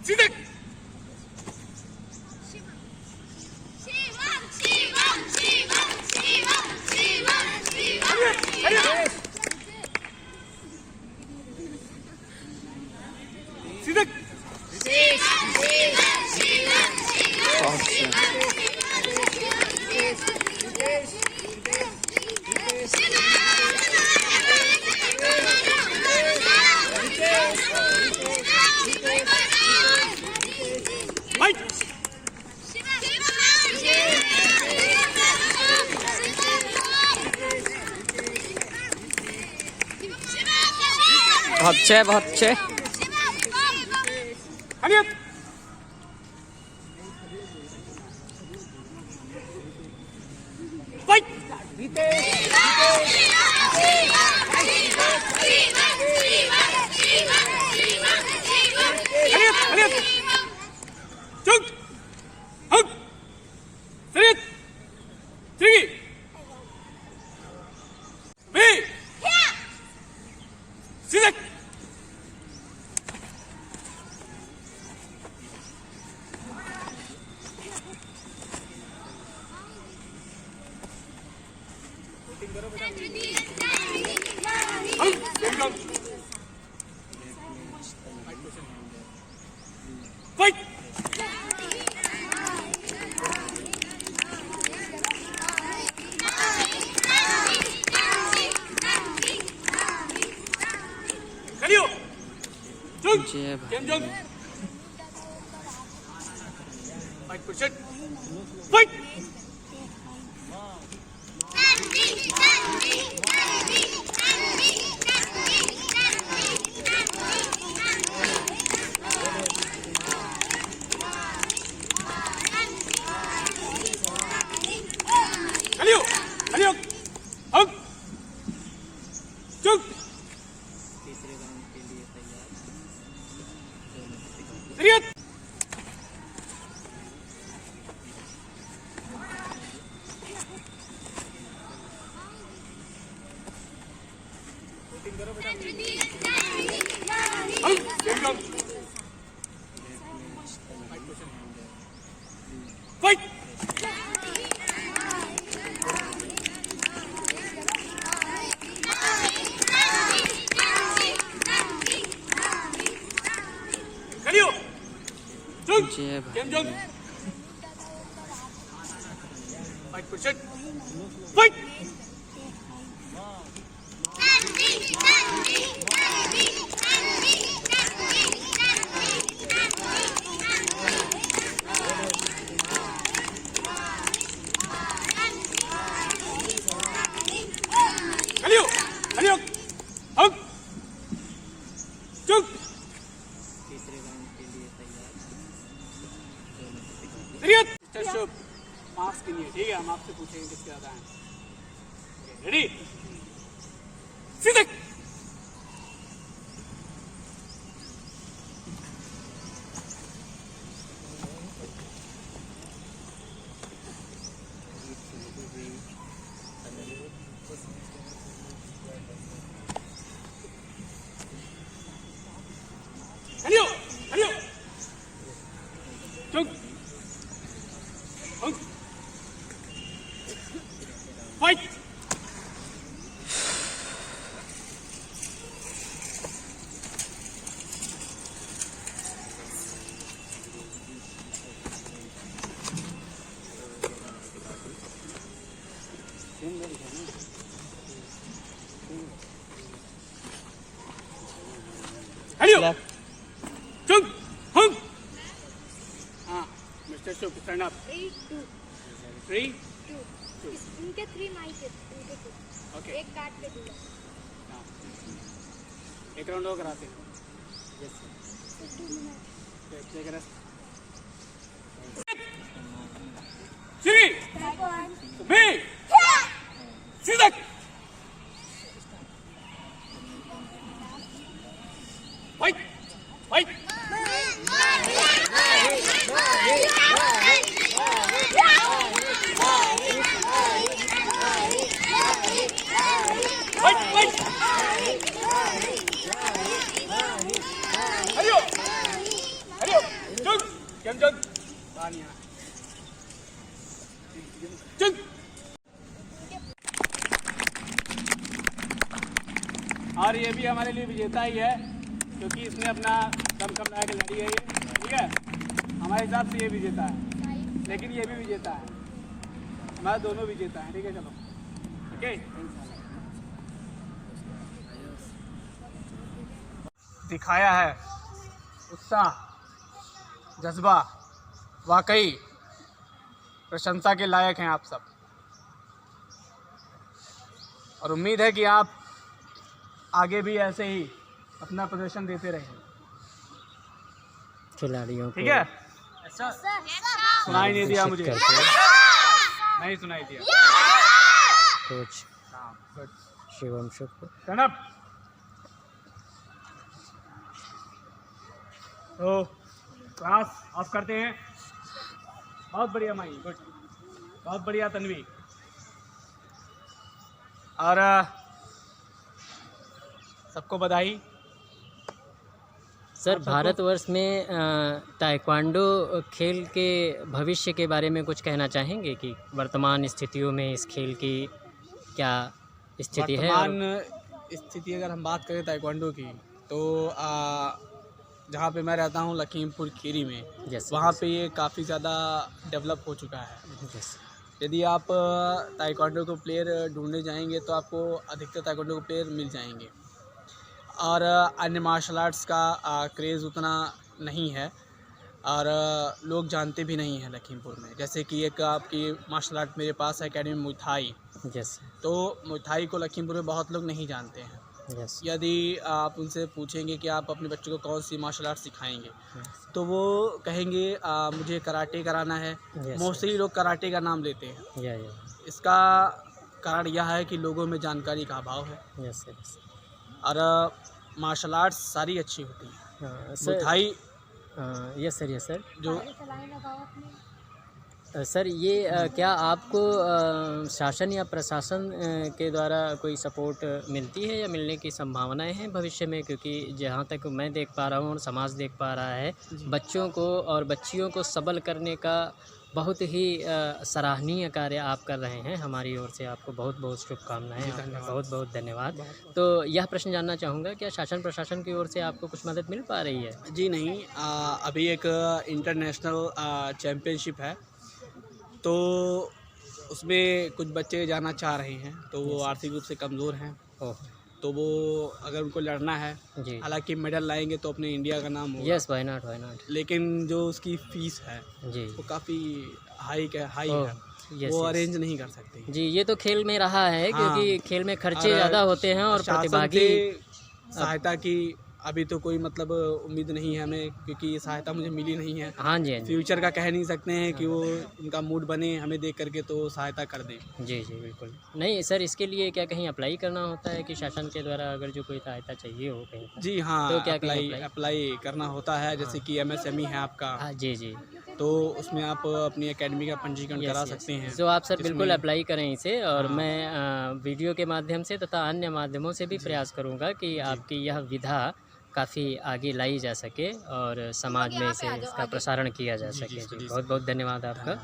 시작. 시작. बहुत अच्छे 아니야. 파이트. 아니야. 쭉. 헉. 셋. 들기. 비. 시작. 파이트. 가리오. 쭉. gem정. 파이트 포지션. 파이트. 가리오. 가리오. 헉. 쭉. Serius. Fight. Kaliu. Jung. Gemjong. Fight position. Fight. Kaliu. Kaliu. Hug. Jung. शुभ marks के लिए ठीक है हम आपसे पूछेंगे किसके ज्यादा है रेडी सीधे हरियो हरियो चुप Fight! Hurry up! Jump! Hung! Mr. Shuk, stand up. 3, 2. 3, 2. इनके 3 माइक है इनके 2 ओके एक काट के दूंगा एक राउंड और कराते हैं यस 2 मिनट टेक रेस्ट श्री बी सीधा fight fight Hurry up! Hurry up! चल चल बाहर नहीं आना चल। और ये भी हमारे लिए विजेता ही है क्योंकि इसने अपना दम कम लगा के लड़ी है ये, ठीक है। हमारे हिसाब से ये विजेता है, लेकिन ये भी विजेता है, हमारे दोनों विजेता हैं, ठीक है। चलो ओके। दिखाया है उत्साह, जज्बा, वाकई प्रशंसा के लायक हैं आप सब, और उम्मीद है कि आप आगे भी ऐसे ही अपना प्रदर्शन देते रहें खिलाड़ियों ठीक है। ऐसा सुनाई नहीं दिया मुझे, नहीं सुनाई दिया। Coach Shivam Shukla. Stand up. तो क्लास ऑफ करते हैं। बहुत बढ़िया माई, गुड, बहुत बढ़िया तन्वी। और सबको बधाई। सर, भारतवर्ष में ताइक्वांडो खेल के भविष्य के बारे में कुछ कहना चाहेंगे कि वर्तमान स्थितियों में इस खेल की क्या स्थिति है? वर्तमान स्थिति अगर हम बात करें ताइक्वांडो की तो जहाँ पे मैं रहता हूँ लखीमपुर खीरी में, वहाँ पे ये काफ़ी ज़्यादा डेवलप हो चुका है। यदि आप ताइक्वांडो को प्लेयर ढूंढने जाएंगे तो आपको अधिकतर ताइक्वांडो को प्लेयर मिल जाएंगे, और अन्य मार्शल आर्ट्स का क्रेज़ उतना नहीं है और लोग जानते भी नहीं हैं लखीमपुर में। जैसे कि एक आपकी मार्शल आर्ट मेरे पास है अकेडमी मुay थाई, तो मुay थाई को लखीमपुर में बहुत लोग नहीं जानते हैं। यदि आप उनसे पूछेंगे कि आप अपने बच्चों को कौन सी मार्शल आर्ट सिखाएंगे तो वो कहेंगे मुझे कराटे कराना है। मोस्टली लोग कराटे का नाम लेते हैं। इसका कारण यह है कि लोगों में जानकारी का अभाव है। और मार्शल आर्ट्स सारी अच्छी होती है। मुay थाई यस सर जो सर ये क्या आपको शासन या प्रशासन के द्वारा कोई सपोर्ट मिलती है या मिलने की संभावनाएं हैं भविष्य में? क्योंकि जहाँ तक मैं देख पा रहा हूँ और समाज देख पा रहा है, बच्चों को और बच्चियों को सबल करने का बहुत ही सराहनीय कार्य आप कर रहे हैं। हमारी ओर से आपको बहुत बहुत शुभकामनाएं, बहुत बहुत धन्यवाद। तो यह प्रश्न जानना चाहूँगा, क्या शासन प्रशासन की ओर से आपको कुछ मदद मिल पा रही है? जी नहीं, अभी एक इंटरनेशनल चैम्पियनशिप है तो उसमें कुछ बच्चे जाना चाह रहे हैं, तो वो आर्थिक रूप से कमज़ोर हैं। तो वो अगर उनको लड़ना है, हालांकि मेडल लाएंगे तो अपने इंडिया का नाम होगा। Why not. लेकिन जो उसकी फीस है जी वो काफ़ी हाई है, वो अरेंज नहीं कर सकते। जी, ये तो खेल में रहा है क्योंकि खेल में खर्चे ज़्यादा होते हैं और प्रतिभागी सहायता की अभी तो कोई मतलब उम्मीद नहीं है हमें, क्योंकि ये सहायता मुझे मिली नहीं है। हाँ जी। फ्यूचर का कह नहीं सकते हैं कि वो उनका मूड बने हमें देख करके तो सहायता कर दें। जी बिल्कुल नहीं सर, इसके लिए क्या कहीं अप्लाई करना होता है कि शासन के द्वारा अगर जो कोई सहायता चाहिए हो कहीं? जी हाँ, तो क्या अप्लाई करना होता है। जैसे कि MSME है आपका, जी तो उसमें आप अपनी एकेडमी का पंजीकरण करा सकते हैं। तो आप सर बिल्कुल अप्लाई करें इसे, और मैं वीडियो के माध्यम से तथा अन्य माध्यमों से भी प्रयास करूँगा कि आपकी यह विधा काफ़ी आगे लाई जा सके और समाज में इसे इसका प्रसारण किया जा सके। जी बहुत बहुत धन्यवाद आपका।